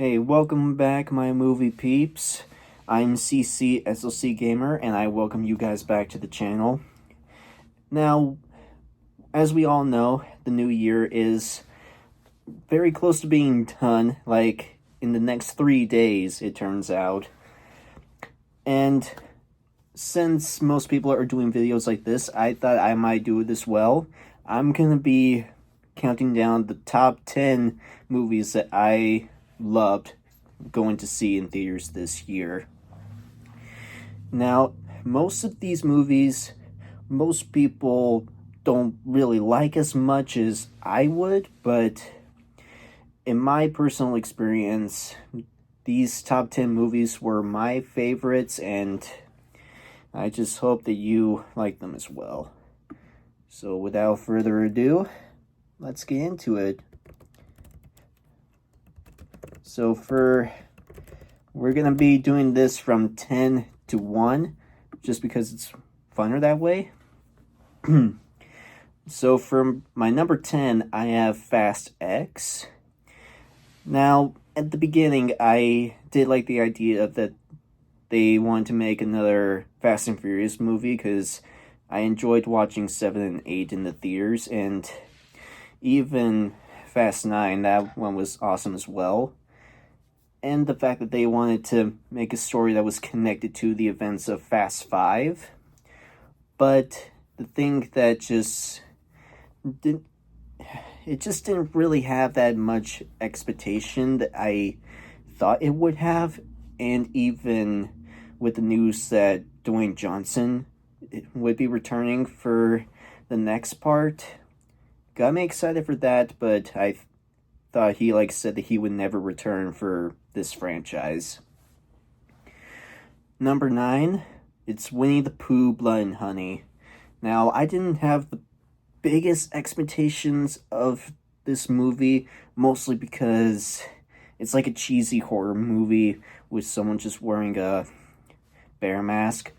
Hey, welcome back, my movie peeps. I'm CC SLC Gamer, and I welcome you guys back to the channel. Now, as we all know, the new year is very close to being done, like in the next 3 days, it turns out. And since most people are doing videos like this, I thought I might do it as well. I'm gonna be counting down the top 10 movies that I loved going to see in theaters this year. Now, most of these movies, most people don't really like as much as I would, but in my personal experience, these top 10 movies were my favorites, and I just hope that you like them as well. So without further ado, let's get into it. So we're gonna be doing this from 10 to 1, just because it's funner that way. So for my number 10, I have Fast X. Now, at the beginning, I did like the idea that they wanted to make another Fast and Furious movie, because I enjoyed watching 7 and 8 in the theaters, and even Fast 9, that one was awesome as well. And the fact that they wanted to make a story that was connected to the events of Fast 5. But the thing that just didn't really have that much expectation that I thought it would have. And even with the news that Dwayne Johnson would be returning for the next part, got me excited for that, but I thought he said that he would never return for this franchise. Number 9, it's Winnie the Pooh, Blood and Honey. Now, I didn't have the biggest expectations of this movie, mostly because it's like a cheesy horror movie with someone just wearing a bear mask,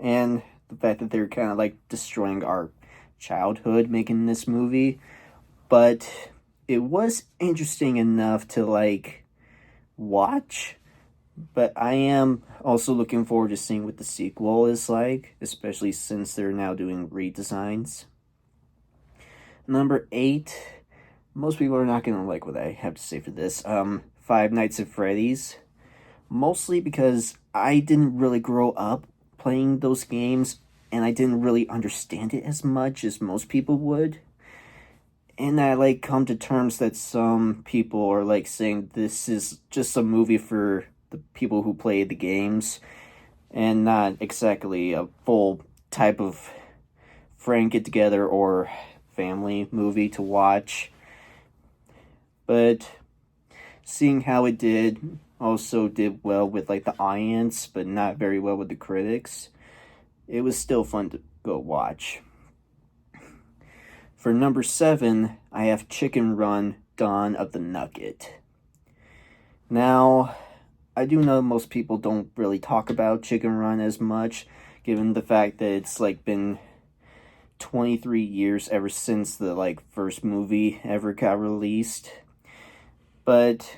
and the fact that they're kind of like destroying our childhood making this movie. But it was interesting enough to watch, but I am also looking forward to seeing what the sequel is like, especially since they're now doing redesigns. Number 8, most people are not gonna like what I have to say for this. Five Nights at Freddy's, mostly because I didn't really grow up playing those games, and I didn't really understand it as much as most people would. And I come to terms that some people are saying this is just a movie for the people who play the games, and not exactly a full type of friend get together or family movie to watch. But seeing how it did well with the audience, but not very well with the critics, it was still fun to go watch. For number 7, I have Chicken Run, Dawn of the Nugget. Now, I do know most people don't really talk about Chicken Run as much, given the fact that it's been 23 years ever since the first movie ever got released. But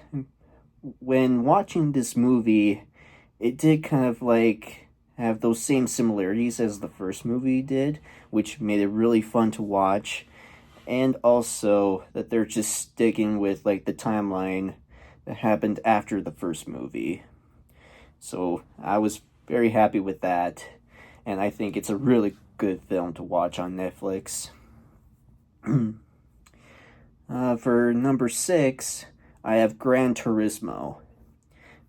when watching this movie, it did kind of have those same similarities as the first movie did, which made it really fun to watch. And also that they're just sticking with the timeline that happened after the first movie. So I was very happy with that, and I think it's a really good film to watch on Netflix. For number 6, I have Gran Turismo.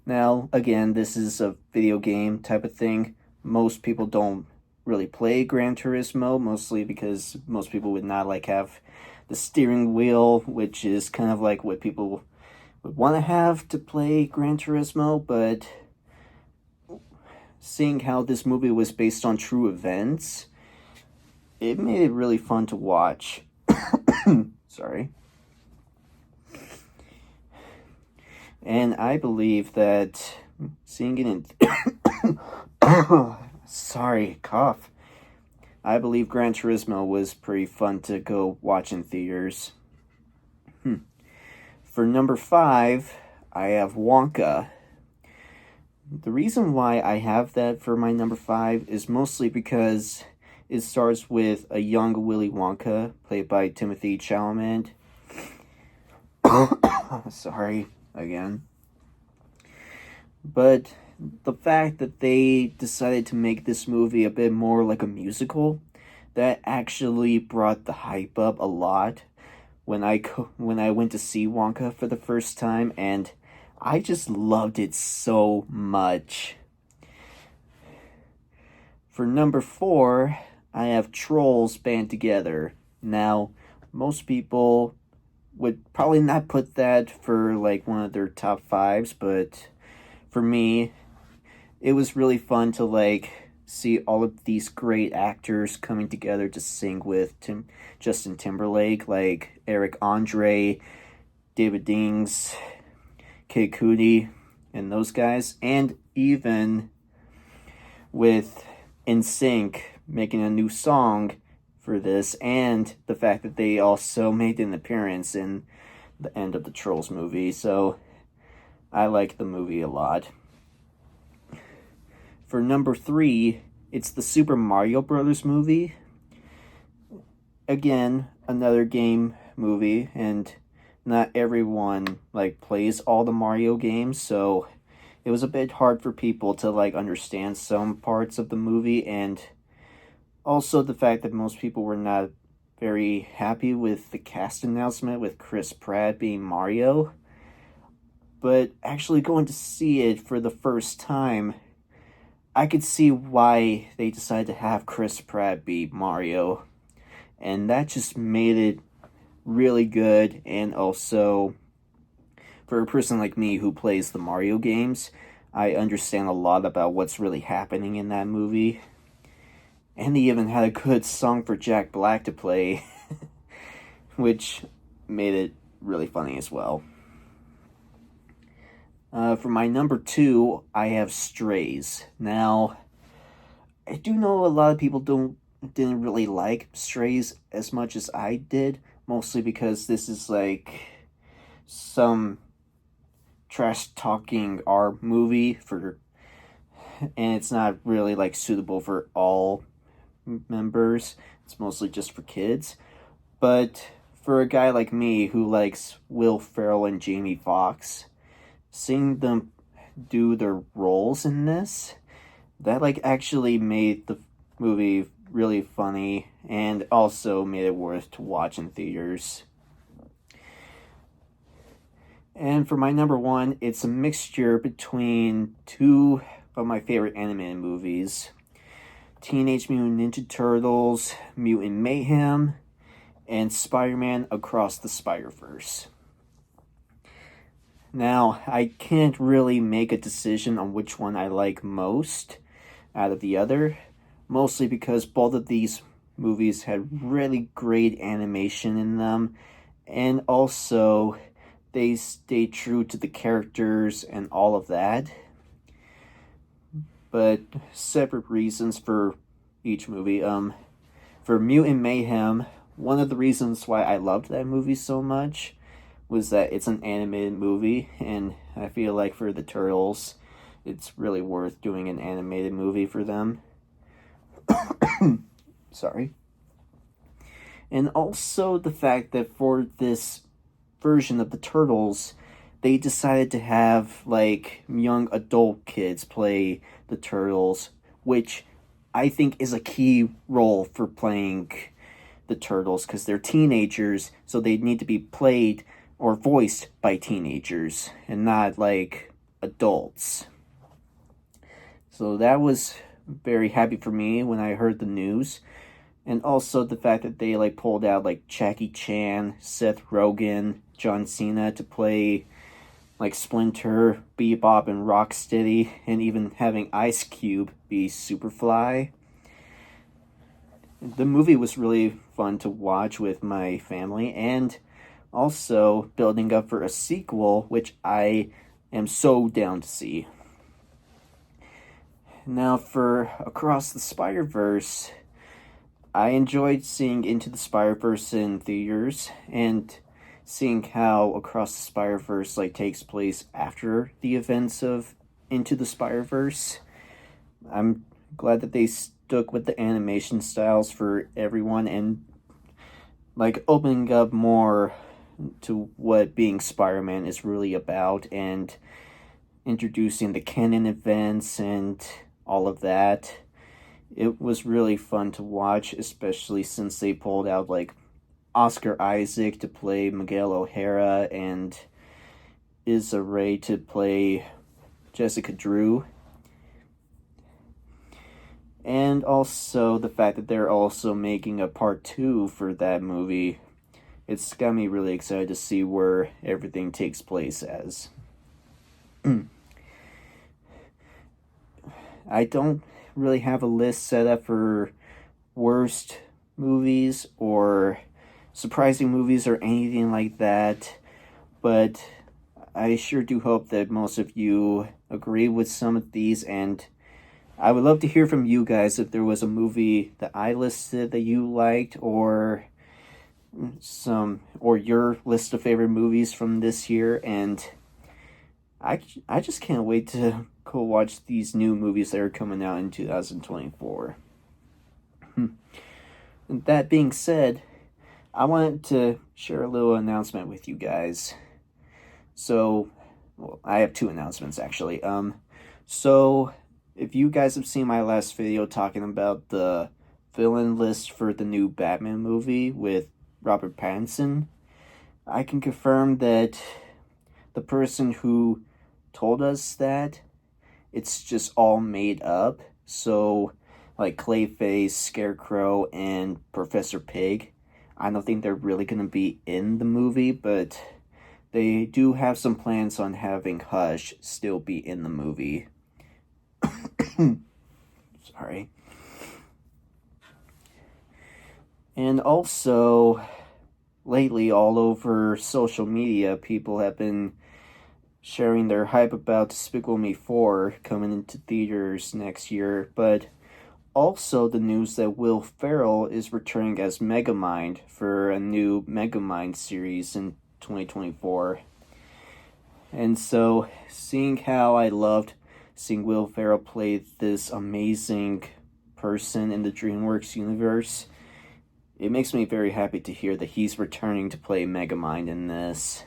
Now, again, this is a video game type of thing. Most people don't really play Gran Turismo, mostly because most people would not have the steering wheel, which is kind of what people would want to have to play Gran Turismo. But seeing how this movie was based on true events, it made it really fun to watch. Sorry. And I believe that seeing it in sorry, cough. I believe Gran Turismo was pretty fun to go watch in theaters. For number 5, I have Wonka. The reason why I have that for my number 5 is mostly because it starts with a young Willy Wonka, played by Timothy Chalamet. Sorry, again. But the fact that they decided to make this movie a bit more like a musical, that actually brought the hype up a lot when I went to see Wonka for the first time, and I just loved it so much. For number 4, I have Trolls Band Together. Now, most people would probably not put that for like one of their top 5s, but for me, it was really fun to like see all of these great actors coming together to sing with Justin Timberlake, like Eric Andre, David Dings, Kid Cudi, and those guys, and even with NSYNC making a new song for this, and the fact that they also made an appearance in the end of the Trolls movie, so I like the movie a lot. For number 3, it's the Super Mario Brothers movie. Again, another game movie, and not everyone like plays all the Mario games, so it was a bit hard for people to like understand some parts of the movie, and also the fact that most people were not very happy with the cast announcement with Chris Pratt being Mario. But actually going to see it for the first time, I could see why they decided to have Chris Pratt be Mario. And that just made it really good. And also, for a person like me who plays the Mario games, I understand a lot about what's really happening in that movie. And they even had a good song for Jack Black to play, which made it really funny as well. For my number 2, I have Strays. Now, I do know a lot of people didn't really like Strays as much as I did, mostly because this is like some trash talking R movie and it's not really like suitable for all members. It's mostly just for kids. But for a guy like me who likes Will Ferrell and Jamie Foxx, seeing them do their roles in this, that like actually made the movie really funny and also made it worth to watch in theaters. And for my number 1, it's a mixture between 2 of my favorite animated movies: Teenage Mutant Ninja Turtles, Mutant Mayhem, and Spider-Man Across the Spider-Verse. Now, I can't really make a decision on which one I like most out of the other, mostly because both of these movies had really great animation in them, and also they stayed true to the characters and all of that. But separate reasons for each movie. For Mutant Mayhem, one of the reasons why I loved that movie so much was that it's an animated movie, and I feel like for the Turtles, it's really worth doing an animated movie for them. Sorry. And also the fact that for this version of the Turtles, they decided to have like young adult kids play the Turtles, which I think is a key role for playing the Turtles, because they're teenagers, so they need to be played or voiced by teenagers and not like adults. So that was very happy for me when I heard the news. And also the fact that they like pulled out like Jackie Chan, Seth Rogen, John Cena to play like Splinter, Bebop, and Rocksteady, and even having Ice Cube be Superfly. The movie was really fun to watch with my family, and also building up for a sequel, which I am so down to see. Now for Across the Spider-Verse, I enjoyed seeing Into the Spider-Verse in theaters, and seeing how Across the Spider-Verse like takes place after the events of Into the Spider-Verse. I'm glad that they stuck with the animation styles for everyone and like opening up more to what being Spider-Man is really about and introducing the canon events and all of that. It was really fun to watch, especially since they pulled out like Oscar Isaac to play Miguel O'Hara and Issa Rae to play Jessica Drew. And also the fact that they're also making a part 2 for that movie. It's got me really excited to see where everything takes place as. I don't really have a list set up for worst movies or surprising movies or anything like that, but I sure do hope that most of you agree with some of these, and I would love to hear from you guys if there was a movie that I listed that you liked, or your list of favorite movies from this year. And I just can't wait to go watch these new movies that are coming out in 2024. That being said, I wanted to share a little announcement with you guys. So, well, I have two announcements actually. So if you guys have seen my last video talking about the villain list for the new Batman movie with Robert Pattinson, I can confirm that the person who told us that it's just all made up. So, like Clayface, Scarecrow, and Professor Pig, I don't think they're really going to be in the movie, but they do have some plans on having Hush still be in the movie. Sorry. And also, lately all over social media, people have been sharing their hype about Despicable Me 4 coming into theaters next year, but also the news that Will Ferrell is returning as Megamind for a new Megamind series in 2024. And so, seeing how I loved seeing Will Ferrell play this amazing person in the DreamWorks universe, it makes me very happy to hear that he's returning to play Megamind in this.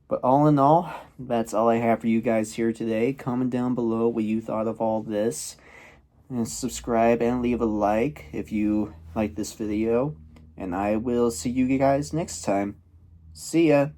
But all in all, that's all I have for you guys here today. Comment down below what you thought of all this. And subscribe and leave a like if you like this video. And I will see you guys next time. See ya!